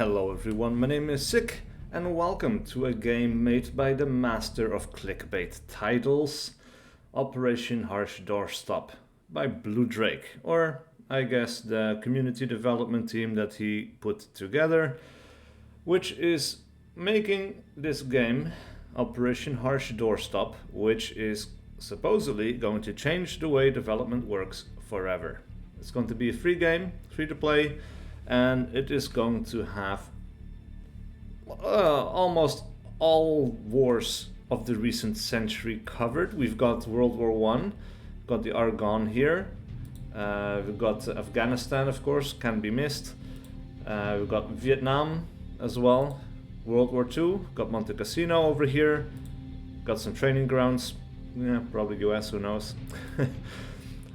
Hello everyone, my name is SiC and welcome to a game made by the master of clickbait titles, Operation Harsh Doorstop by Blue Drake, or I guess the community development team that he put together, which is making this game, Operation Harsh Doorstop, which is supposedly going to change the way development works forever. It's going to be a free game, free to play, and it is going to have almost all wars of the recent century covered. We've got World War I, got the Argonne here, we've got Afghanistan, of course, can't be missed. We've got Vietnam as well, World War II, got Monte Cassino over here, got some training grounds, yeah, probably US, who knows.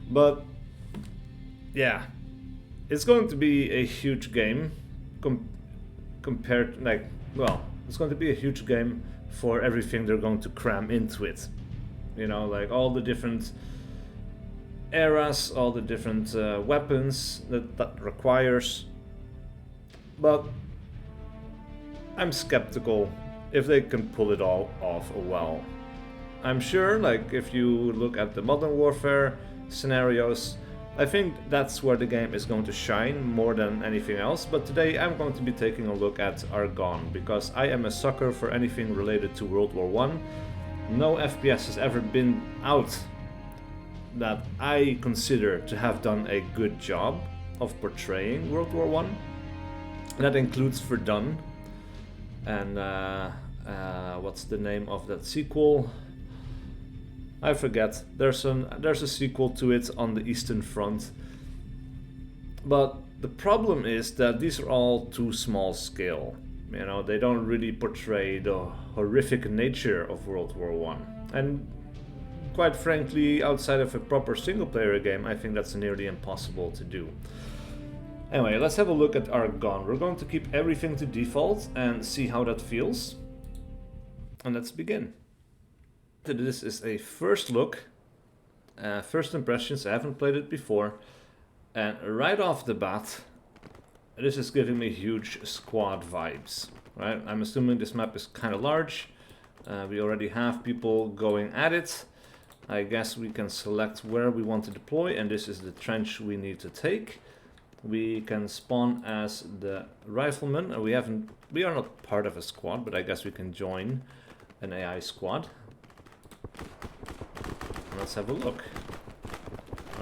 But yeah, it's going to be a huge game compared, it's going to be a huge game for everything they're going to cram into it. You know, like all the different eras, all the different weapons that requires. But I'm skeptical if they can pull it all off well. I'm sure, like, if you look at the Modern Warfare scenarios, I think that's where the game is going to shine more than anything else, but today I'm going to be taking a look at Argonne, because I am a sucker for anything related to World War I. No FPS has ever been out that I consider to have done a good job of portraying World War I. That includes Verdun, and what's the name of that sequel? I forget. There's a sequel to it on the Eastern Front. But the problem is that these are all too small scale. You know, they don't really portray the horrific nature of World War I. And quite frankly, outside of a proper single player game, I think that's nearly impossible to do. Anyway, let's have a look at Argonne. We're going to keep everything to default and see how that feels. And let's begin. This is a first look, first impressions. I haven't played it before, and right off the bat, this is giving me huge squad vibes. Right? I'm assuming this map is kind of large. We already have people going at it. I guess we can select where we want to deploy, and this is the trench we need to take. We can spawn as the rifleman. We are not part of a squad, but I guess we can join an AI squad. Let's have a look.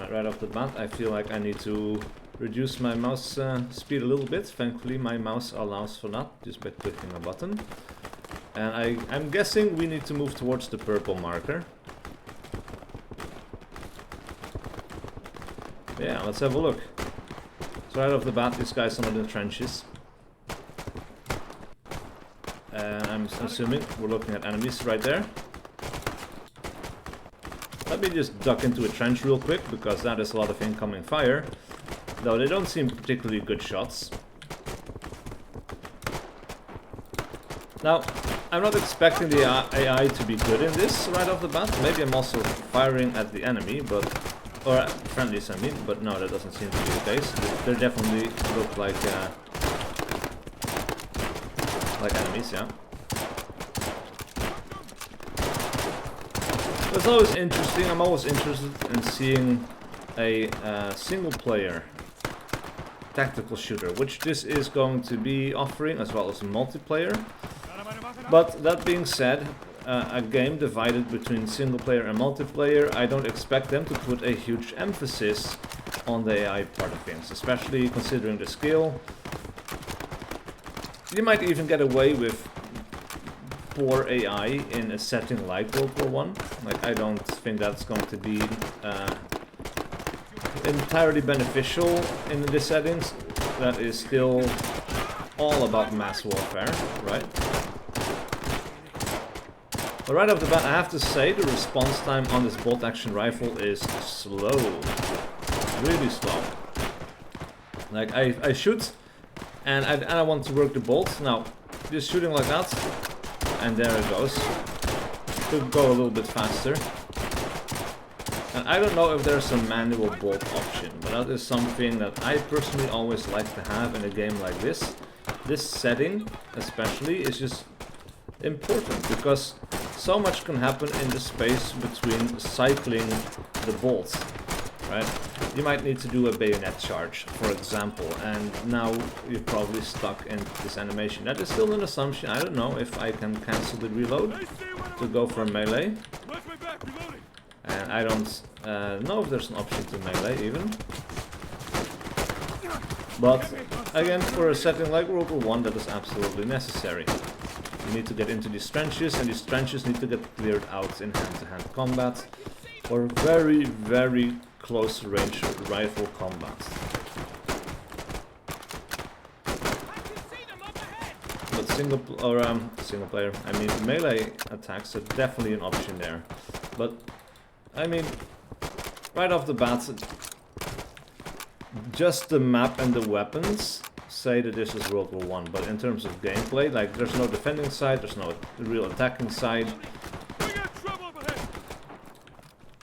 Right off the bat, I feel like I need to reduce my mouse speed a little bit. Thankfully, my mouse allows for that just by clicking a button. And I'm guessing we need to move towards the purple marker. Yeah, let's have a look. So right off the bat, this guy's under the trenches. And I'm assuming we're looking at enemies right there. Let me just duck into a trench real quick, because that is a lot of incoming fire. Though they don't seem particularly good shots. Now, I'm not expecting the AI to be good in this right off the bat. Maybe I'm also firing at the enemy, or friendlies, I mean, but no, that doesn't seem to be the case. They definitely look like enemies, yeah. It's always interesting. I'm always interested in seeing a single player tactical shooter, which this is going to be offering, as well as a multiplayer. But that being said, a game divided between single player and multiplayer, I don't expect them to put a huge emphasis on the AI part of things, especially considering the skill. You might even get away with poor AI in a setting like World War I. Like, I don't think that's going to be entirely beneficial in the settings. That is still all about mass warfare, right? But right off the bat, I have to say the response time on this bolt action rifle is slow. Really slow. Like, I shoot and I want to work the bolt. Now, just shooting like that, and there it goes. Could go a little bit faster. And I don't know if there's a manual bolt option, but that is something that I personally always like to have in a game like this. this setting especially is just important, because so much can happen in the space between cycling the bolts, right? You might need to do a bayonet charge, for example, and now you're probably stuck in this animation. That is still an assumption. I don't know if I can cancel the reload to go for melee. And I don't know if there's an option to melee even. But again, for a setting like World War I, that is absolutely necessary. You need to get into these trenches, and these trenches need to get cleared out in hand-to-hand combat, or very, very close range rifle combat. But single player, I mean melee attacks are definitely an option there. But I mean, right off the bat, just the map and the weapons say that this is World War I, but in terms of gameplay, like, there's no defending side, there's no real attacking side.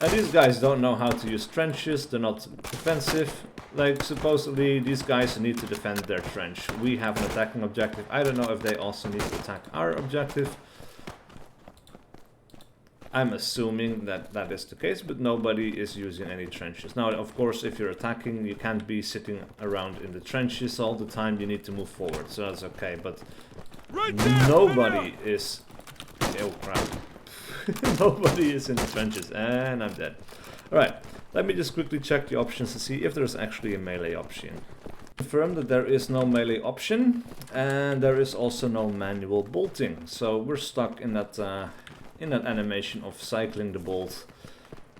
And these guys don't know how to use trenches, they're not defensive. Like, supposedly these guys need to defend their trench. We have an attacking objective. I don't know if they also need to attack our objective. I'm assuming that that is the case, but nobody is using any trenches. Now, of course, if you're attacking, you can't be sitting around in the trenches all the time. You need to move forward, so that's okay. But nobody is... Oh, crap. Nobody is in the trenches, and I'm dead. Alright, let me just quickly check the options to see if there's actually a melee option. Confirm that there is no melee option, and there is also no manual bolting. So we're stuck in that animation of cycling the bolt.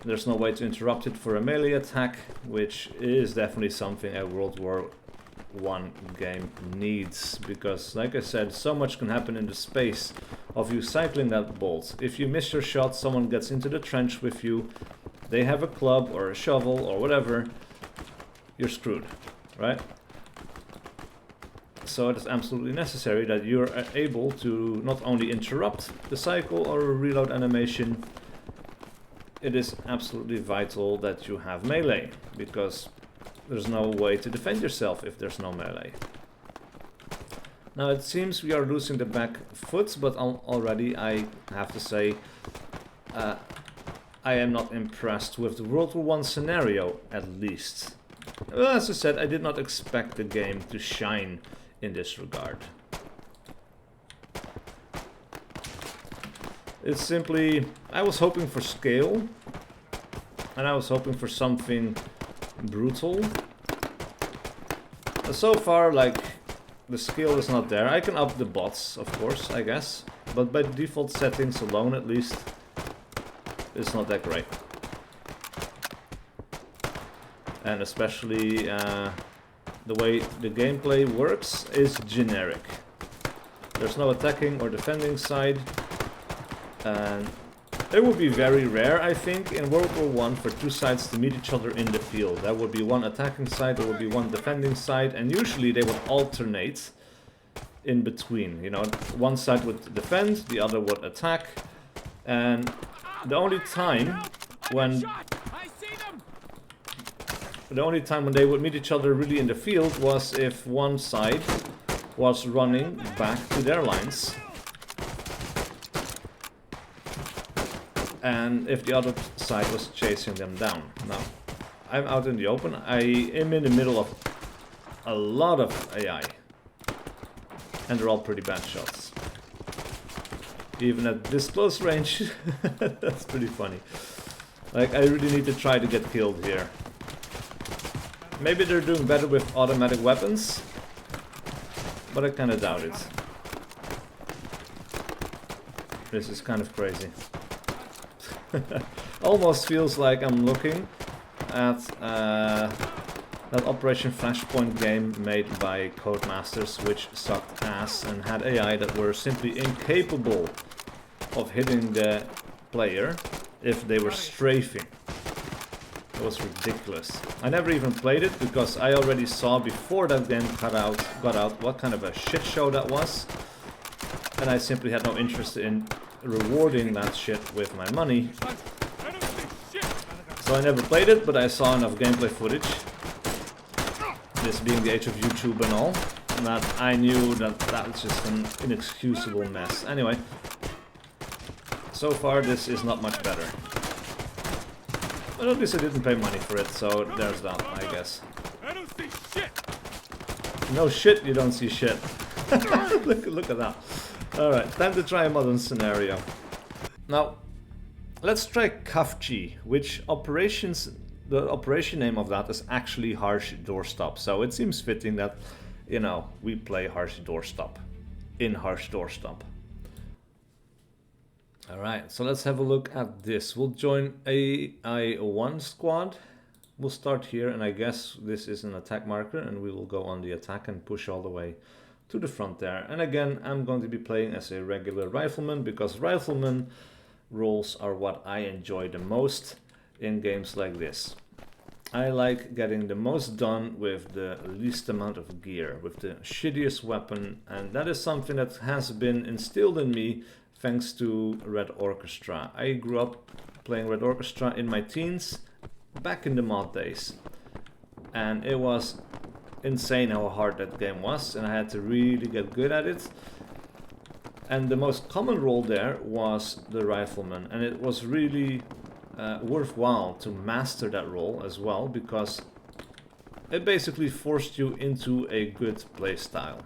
There's no way to interrupt it for a melee attack, which is definitely something a World War I game needs, because, like I said, so much can happen in the space of you cycling that bolt. If you miss your shot, someone gets into the trench with you, they have a club or a shovel or whatever, you're screwed, right? So it is absolutely necessary that you're able to not only interrupt the cycle or reload animation, it is absolutely vital that you have melee, because there's no way to defend yourself if there's no melee. Now it seems we are losing the back foot, but already I have to say I am not impressed with the World War I scenario, at least. Well, as I said, I did not expect the game to shine in this regard. It's simply, I was hoping for scale, and I was hoping for something brutal. So far, like, the skill is not there. I can up the bots, of course, I guess, but by default settings alone, at least, it's not that great. And especially the way the gameplay works is generic. There's no attacking or defending side, and it would be very rare, I think, in World War I for two sides to meet each other in the field. There would be one attacking side, there would be one defending side, and usually they would alternate in between. You know, one side would defend, the other would attack, and the only time when they would meet each other really in the field was if one side was running back to their lines, and if the other side was chasing them down. Now, I'm out in the open. I am in the middle of a lot of AI, and they're all pretty bad shots. Even at this close range, that's pretty funny. Like, I really need to try to get killed here. Maybe they're doing better with automatic weapons, but I kind of doubt it. This is kind of crazy. Almost feels like I'm looking at that Operation Flashpoint game made by Codemasters, which sucked ass and had AI that were simply incapable of hitting the player if they were strafing. It was ridiculous. I never even played it because I already saw before that game got out what kind of a shit show that was, and I simply had no interest in rewarding that shit with my money. So I never played it, but I saw enough gameplay footage, this being the age of YouTube and all, that I knew that that was just an inexcusable mess. Anyway, so far this is not much better. But at least I didn't pay money for it, so there's that, I guess. I don't see shit. No shit, you don't see shit. look at that. Alright, time to try a modern scenario. Now, let's try Kafji, which the operation name of that is actually Harsh Doorstop. So it seems fitting that, you know, we play Harsh Doorstop in Harsh Doorstop. Alright, so let's have a look at this. We'll join AI1 squad. We'll start here, and I guess this is an attack marker, and we will go on the attack and push all the way to the front there. And again, I'm going to be playing as a regular rifleman, because rifleman roles are what I enjoy the most in games like this. I like getting the most done with the least amount of gear, with the shittiest weapon, and that is something that has been instilled in me thanks to Red Orchestra. I grew up playing Red Orchestra in my teens, back in the mod days, and it was insane how hard that game was, and I had to really get good at it. And the most common role there was the rifleman, and it was really worthwhile to master that role as well, because it basically forced you into a good play style.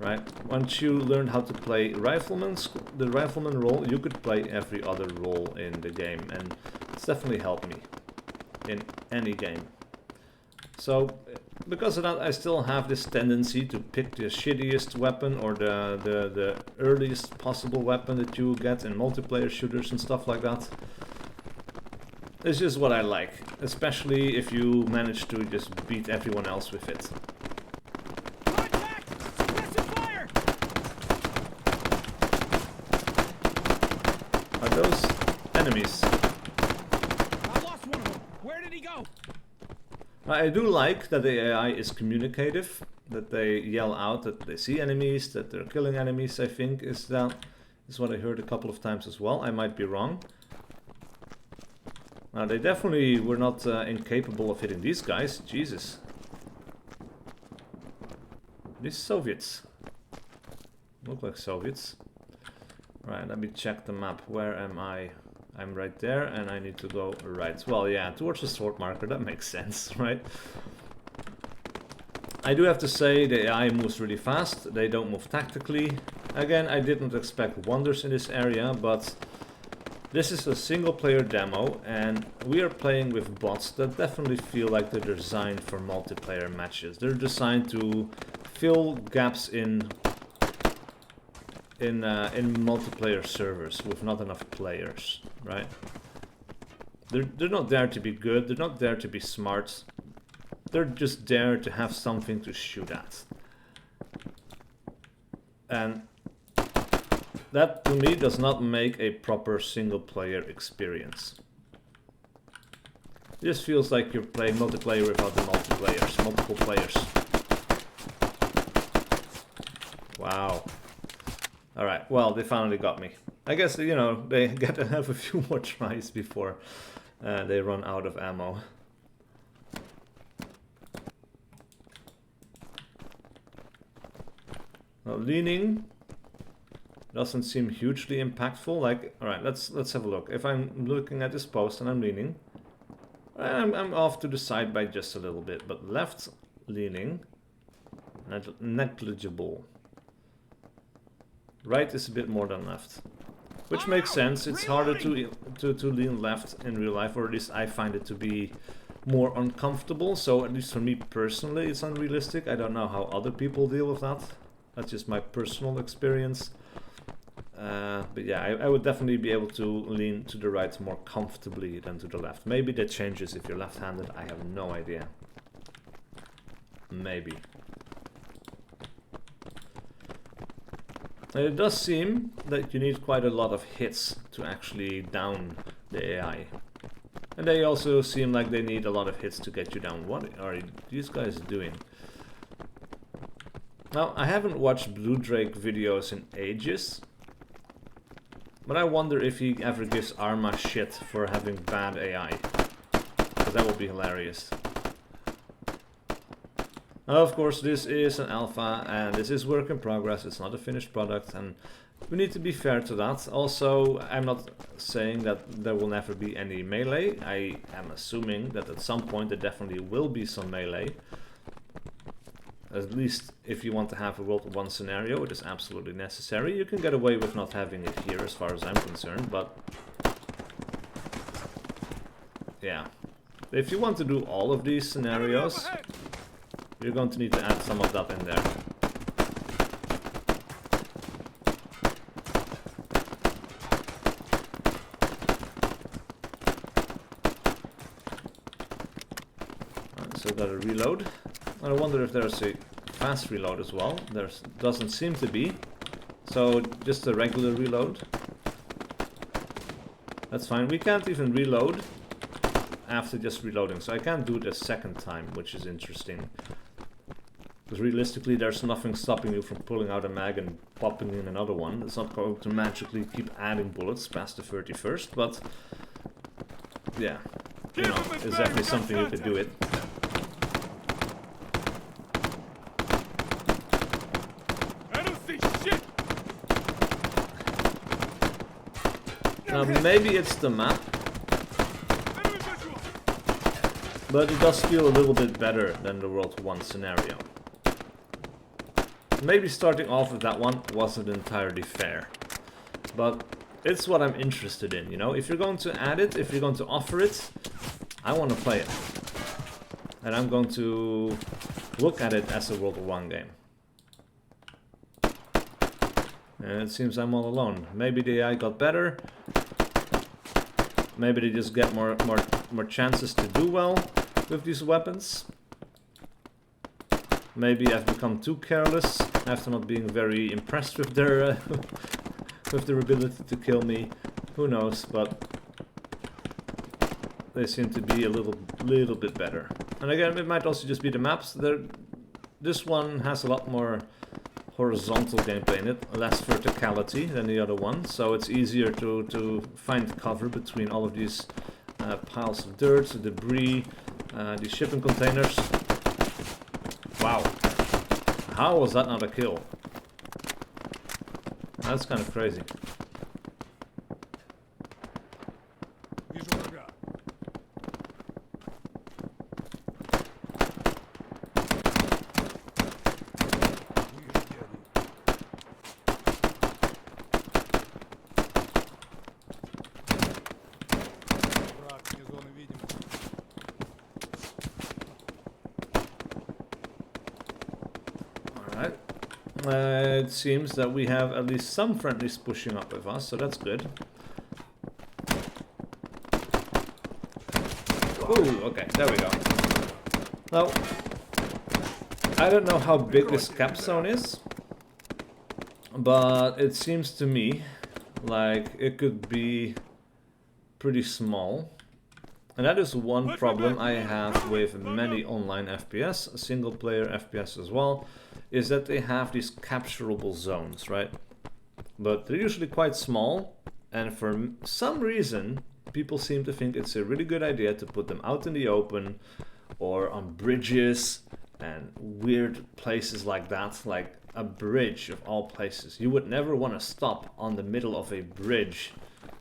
Right? Once you learned how to play the rifleman role, you could play every other role in the game, and it's definitely helped me in any game. So, because of that, I still have this tendency to pick the shittiest weapon, or the earliest possible weapon that you get in multiplayer shooters and stuff like that. It's just what I like, especially if you manage to just beat everyone else with it. Are those enemies? I lost one of them. Where did he go? I do like that the AI is communicative, that they yell out that they see enemies, that they're killing enemies. I think is what I heard a couple of times as well. I might be wrong. Now, they definitely were not incapable of hitting these guys. Jesus. These Soviets look like Soviets. Right, let me check the map. Where am I? I'm right there, and I need to go right. Well, yeah, towards the sword marker. That makes sense, right? I do have to say the AI moves really fast. They don't move tactically. Again, I didn't expect wonders in this area, but this is a single-player demo, and we are playing with bots that definitely feel like they're designed for multiplayer matches. They're designed to fill gaps in multiplayer servers with not enough players, right? They're not there to be good, they're not there to be smart. They're just there to have something to shoot at. And that, to me, does not make a proper single-player experience. It just feels like you're playing multiplayer without the multiple players. Wow. Alright, well, they finally got me. I guess, you know, they get to have a few more tries before they run out of ammo. Now, leaning doesn't seem hugely impactful. Like, alright, let's have a look. If I'm looking at this post and I'm leaning, I'm off to the side by just a little bit, but left leaning, negligible. Right is a bit more than left, which makes sense. It's harder to lean left in real life, or at least I find it to be more uncomfortable. So at least for me personally, it's unrealistic. I don't know how other people deal with that. That's just my personal experience. But yeah, I would definitely be able to lean to the right more comfortably than to the left. Maybe that changes if you're left-handed. I have no idea. Maybe. It does seem that you need quite a lot of hits to actually down the AI. And they also seem like they need a lot of hits to get you down. What are these guys doing? Now, I haven't watched Blue Drake videos in ages, but I wonder if he ever gives Arma shit for having bad AI. Because that would be hilarious. Of course, this is an alpha and this is work in progress. It's not a finished product, and we need to be fair to that. Also, I'm not saying that there will never be any melee. I am assuming that at some point there definitely will be some melee. At least if you want to have a World War I scenario, it is absolutely necessary. You can get away with not having it here as far as I'm concerned, but yeah. If you want to do all of these scenarios, you're going to need to add some of that in there. So gotta reload. I wonder if there's a fast reload as well. There doesn't seem to be. So just a regular reload. That's fine. We can't even reload after just reloading. So I can't do it a second time, which is interesting. Because realistically there's nothing stopping you from pulling out a mag and popping in another one. It's not going to magically keep adding bullets past the 31st, but yeah, you know, it's definitely something you could do it. Now maybe it's the map, but it does feel a little bit better than the World War I scenario. Maybe starting off with that one wasn't entirely fair, but it's what I'm interested in, you know? If you're going to add it, if you're going to offer it, I want to play it. And I'm going to look at it as a World War I game. And it seems I'm all alone. Maybe the AI got better. Maybe they just get more chances to do well with these weapons. Maybe I've become too careless after not being very impressed with their with their ability to kill me. Who knows? But they seem to be a little bit better. And again, it might also just be the maps. This one has a lot more horizontal gameplay in it, less verticality than the other one, so it's easier to find cover between all of these piles of dirt, debris, these shipping containers. Wow, how was that not a kill? That's kind of crazy. It seems that we have at least some friendlies pushing up with us, so that's good. Ooh, okay, there we go. Now, I don't know how big this cap zone is, but it seems to me like it could be pretty small. And that is one problem I have with many online FPS, single player FPS as well, is that they have these capturable zones, right? But they're usually quite small, and for some reason, people seem to think it's a really good idea to put them out in the open, or on bridges, and weird places like that, like a bridge of all places. You would never want to stop on the middle of a bridge,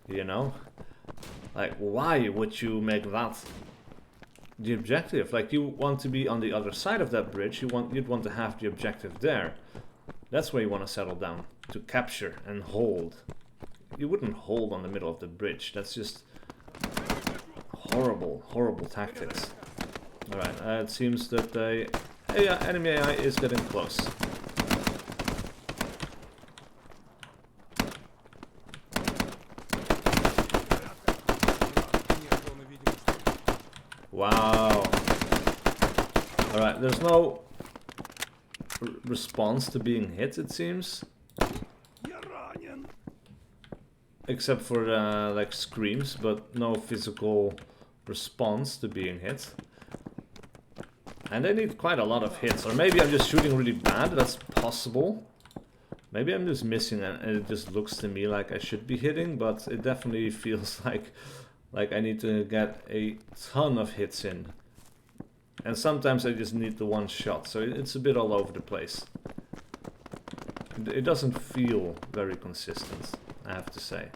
you know? Like, why would you make that the objective? Like, you want to be on the other side of that bridge, you'd want to have the objective there. That's where you want to settle down, to capture and hold. You wouldn't hold on the middle of the bridge. That's just horrible, horrible tactics. Alright, it seems that the enemy AI is getting close. Wow. Alright, there's no response to being hit, it seems. Except for like screams, but no physical response to being hit. And they need quite a lot of hits. Or maybe I'm just shooting really bad, that's possible. Maybe I'm just missing and it just looks to me like I should be hitting, but it definitely feels like I need to get a ton of hits in. And sometimes I just need the one shot, so it's a bit all over the place. It doesn't feel very consistent, I have to say.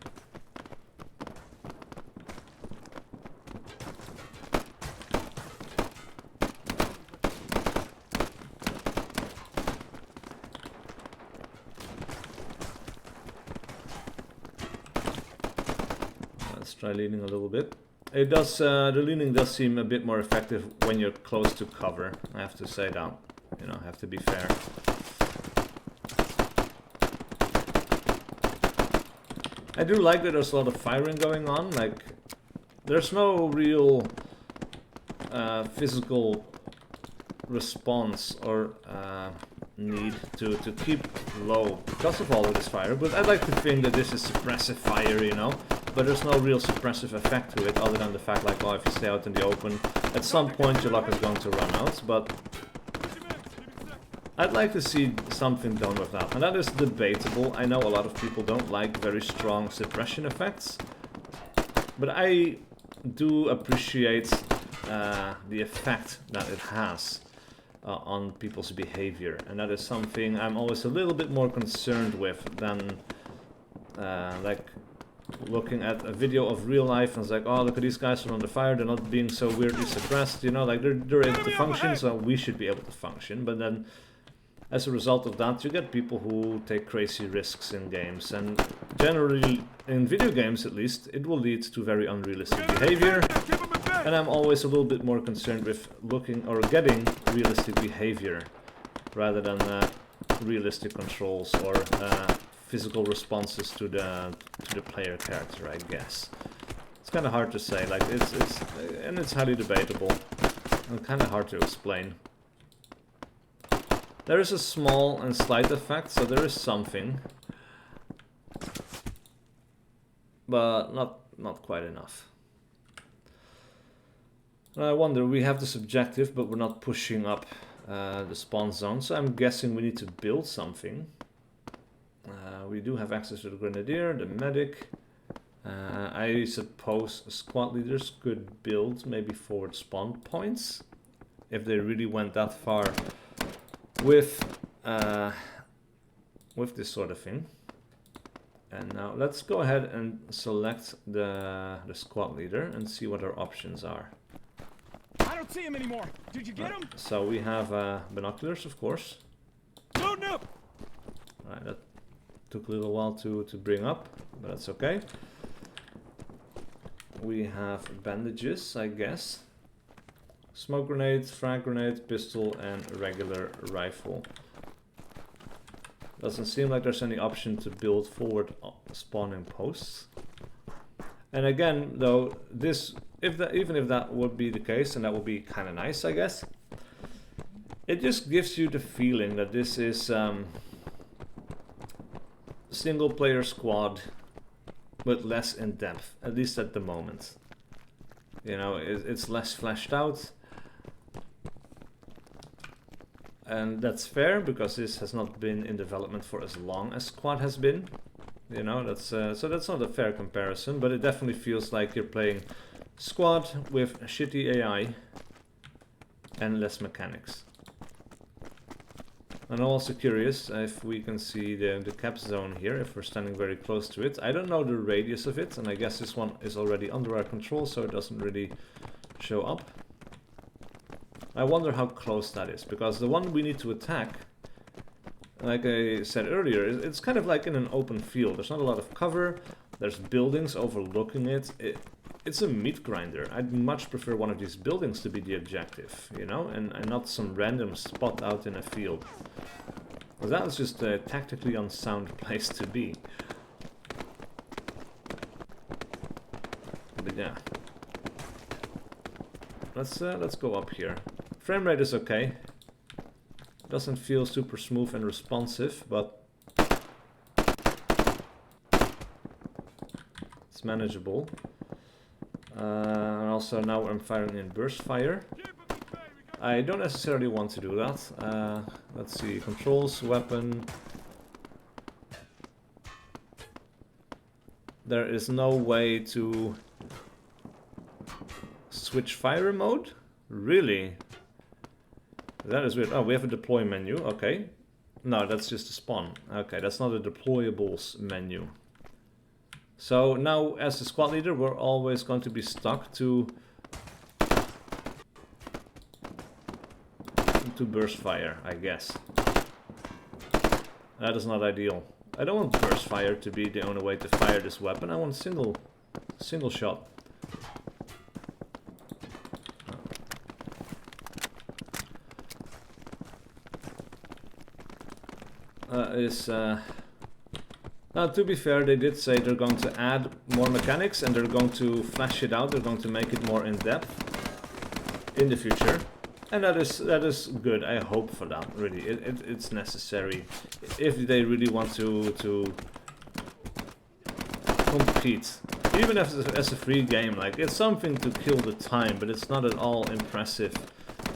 Let's try leaning a little bit. It does, the leaning does seem a bit more effective when you're close to cover, I have to say that. You know, I have to be fair. I do like that there's a lot of firing going on, like, there's no real physical response or need to keep low because of all of this fire, but I'd like to think that this is suppressive fire, you know, but there's no real suppressive effect to it other than the fact like, oh, if you stay out in the open, at some point your luck is going to run out, but I'd like to see something done with that, and that is debatable. I know a lot of people don't like very strong suppression effects, but I do appreciate the effect that it has on people's behavior, and that is something I'm always a little bit more concerned with than like looking at a video of real life and it's like, oh, look at these guys are under fire, they're not being so weirdly suppressed, you know, like they're able to function, so we should be able to function, but then as a result of that, you get people who take crazy risks in games, and generally, in video games at least, it will lead to very unrealistic behavior, and I'm always a little bit more concerned with looking or getting realistic behavior, rather than realistic controls or physical responses to the player character, I guess. It's kind of hard to say, like, it's highly debatable, and kind of hard to explain. There is a small and slight effect, so there is something, but not quite enough. And I wonder, we have this objective, but we're not pushing up the spawn zone, so I'm guessing we need to build something. We do have access to the grenadier, the medic. I suppose squad leaders could build maybe forward spawn points if they really went that far with this sort of thing. And now let's go ahead and select the squad leader and see what our options are. I don't see him anymore. Did you get him? So we have binoculars, of course. Loading up. Alright, that took a little while to bring up, but that's okay. We have bandages, I guess. Smoke grenade, frag grenade, pistol, and regular rifle. Doesn't seem like there's any option to build forward spawning posts. And again, though, this, even if that would be the case, and that would be kind of nice, I guess, it just gives you the feeling that this is single-player squad, but less in depth, at least at the moment. You know, it's less fleshed out. And that's fair, because this has not been in development for as long as Squad has been. You know, that's so that's not a fair comparison, but it definitely feels like you're playing Squad with shitty AI and less mechanics. And I'm also curious if we can see the cap zone here, if we're standing very close to it. I don't know the radius of it, and I guess this one is already under our control, so it doesn't really show up. I wonder how close that is, because the one we need to attack, like I said earlier, it's kind of like in an open field. There's not a lot of cover, there's buildings overlooking it. It's a meat grinder. I'd much prefer one of these buildings to be the objective, you know, and not some random spot out in a field. Well, that was just a tactically unsound place to be. But yeah. Let's go up here. Frame rate is okay. Doesn't feel super smooth and responsive, but it's manageable. And also now I'm firing in burst fire. I don't necessarily want to do that. Let's see, controls, weapon. There is no way to switch fire mode? Really? That is weird. Oh, we have a deploy menu. Okay. No, that's just a spawn. Okay, that's not a deployables menu. So now, as the squad leader, we're always going to be stuck to burst fire, I guess. That is not ideal. I don't want burst fire to be the only way to fire this weapon. I want single shot. Now, to be fair, they did say they're going to add more mechanics and they're going to flesh it out. They're going to make it more in depth in the future, and that is good. I hope for that. Really, it's necessary if they really want to compete. Even as a free game, like, it's something to kill the time, but it's not at all impressive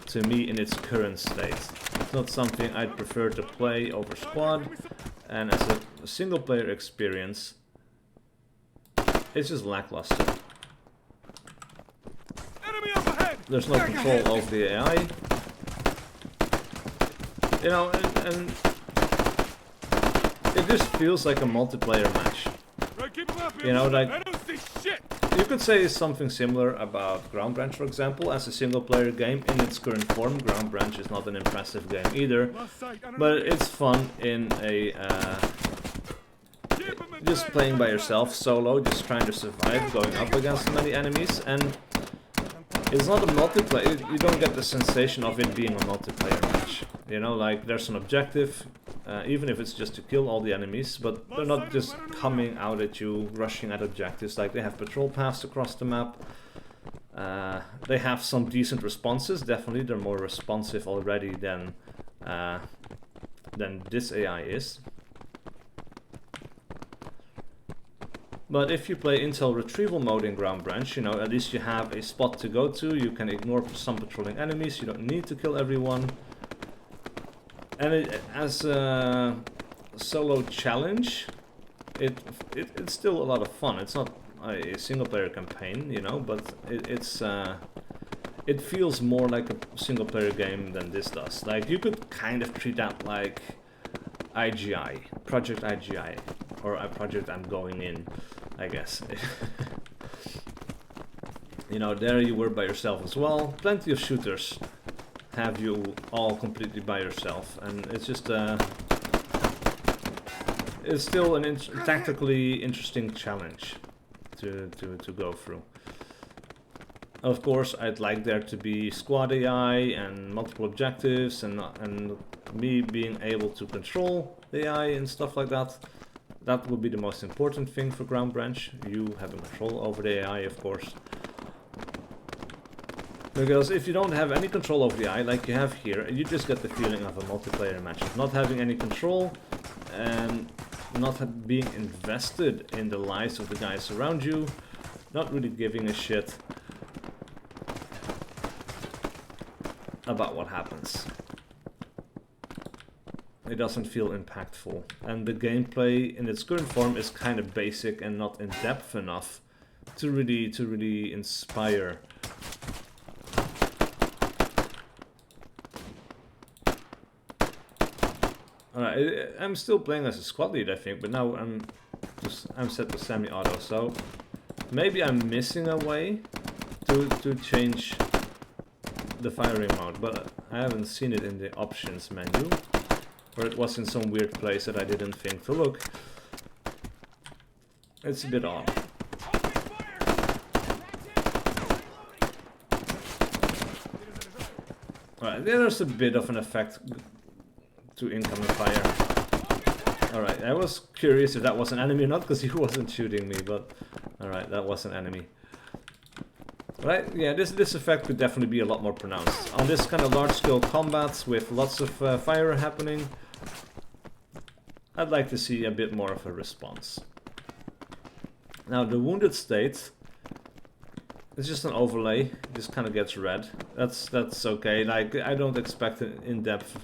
to me in its current state. It's not something I'd prefer to play over squad, and as a single player experience, it's just lackluster. Enemy up ahead. There's no control over the AI. You know, and it just feels like a multiplayer match. Right, keep him up here. You know, like, I don't see shit. you could say something similar about Ground Branch, for example. As a single-player game in its current form, Ground Branch is not an impressive game either, but it's fun in a just playing by yourself, solo, just trying to survive, going up against many enemies, and it's not a multiplayer. You don't get the sensation of it being a multiplayer match. You know, like, there's an objective, even if it's just to kill all the enemies, but they're not just coming out at you, rushing at objectives. Like, they have patrol paths across the map. They have some decent responses. Definitely, they're more responsive already than this AI is. But if you play intel retrieval mode in Ground Branch, you know, at least you have a spot to go to. You can ignore some patrolling enemies. You don't need to kill everyone. And as a solo challenge, it's still a lot of fun. It's not a single player campaign, you know, but it feels more like a single player game than this does. Like, you could kind of treat that like IGI, Project IGI, or a project I'm going in, I guess. You know, there you were by yourself as well. Plenty of shooters have you all completely by yourself, and it's just it's still an tactically interesting challenge to go through. Of course, I'd like there to be squad AI and multiple objectives, and me being able to control the AI and stuff like that. That would be the most important thing for Ground Branch. You having control over the AI, of course. Because if you don't have any control over the AI, like you have here, you just get the feeling of a multiplayer match. Not having any control and not being invested in the lives of the guys around you. Not really giving a shit about what happens. It doesn't feel impactful. And the gameplay in its current form is kind of basic and not in depth enough to really inspire. Alright, I'm still playing as a squad lead, I think, but now I'm set to semi-auto, so maybe I'm missing a way to change the firing mode, but I haven't seen it in the options menu, or it was in some weird place that I didn't think to look. It's a bit odd. Alright, there's a bit of an effect to incoming fire. Alright, I was curious if that was an enemy or not, because he wasn't shooting me, but alright, that was an enemy. Right, yeah, this effect could definitely be a lot more pronounced. On this kind of large-scale combat with lots of fire happening, I'd like to see a bit more of a response. Now, the wounded state is just an overlay, it just kind of gets red. That's okay, like, I don't expect an in-depth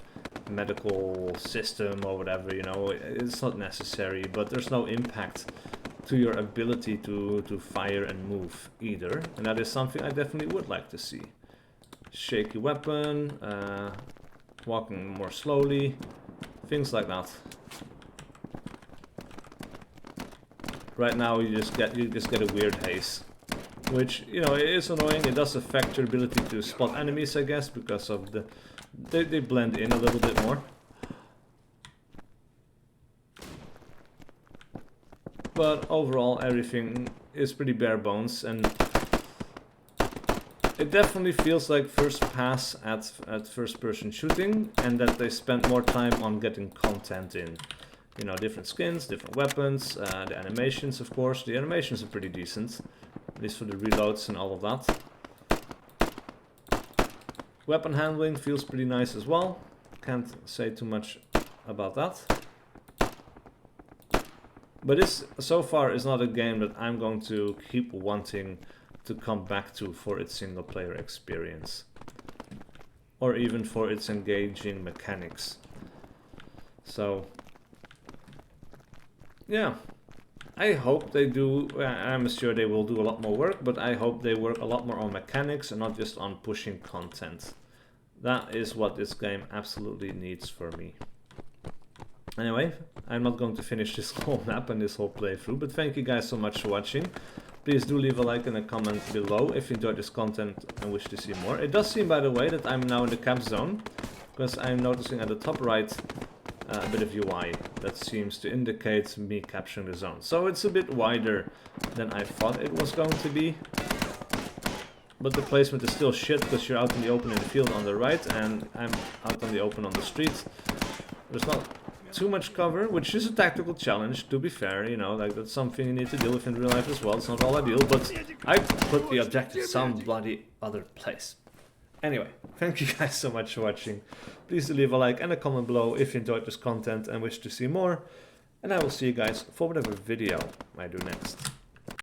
medical system or whatever, you know, it's not necessary, but there's no impact to your ability to fire and move either, and that is something I definitely would like to see. Shaky weapon, walking more slowly, things like that. Right now you just get a weird haze, which, you know, it is annoying. It does affect your ability to spot enemies, I guess, because of the they blend in a little bit more. But overall, everything is pretty bare bones, and it definitely feels like first pass at first-person shooting, and that they spent more time on getting content in. You know, different skins, different weapons, the animations, of course. The animations are pretty decent, at least for the reloads and all of that. Weapon handling feels pretty nice as well. Can't say too much about that. But this, so far, is not a game that I'm going to keep wanting to come back to for its single-player experience. Or even for its engaging mechanics. So, yeah. I hope they do, I'm sure they will do a lot more work, but I hope they work a lot more on mechanics and not just on pushing content. That is what this game absolutely needs for me. Anyway, I'm not going to finish this whole map and this whole playthrough, but thank you guys so much for watching. Please do leave a like and a comment below if you enjoyed this content and wish to see more. It does seem, by the way, that I'm now in the cap zone, because I'm noticing at the top right a bit of UI that seems to indicate me capturing the zone. So it's a bit wider than I thought it was going to be. But the placement is still shit, because you're out in the open in the field on the right, and I'm out on the open on the street. There's not too much cover, which is a tactical challenge, to be fair, you know, like that's something you need to deal with in real life as well. It's not all ideal, but I put the objective some bloody other place. Anyway, thank you guys so much for watching. Please do leave a like and a comment below if you enjoyed this content and wish to see more. And I will see you guys for whatever video I do next.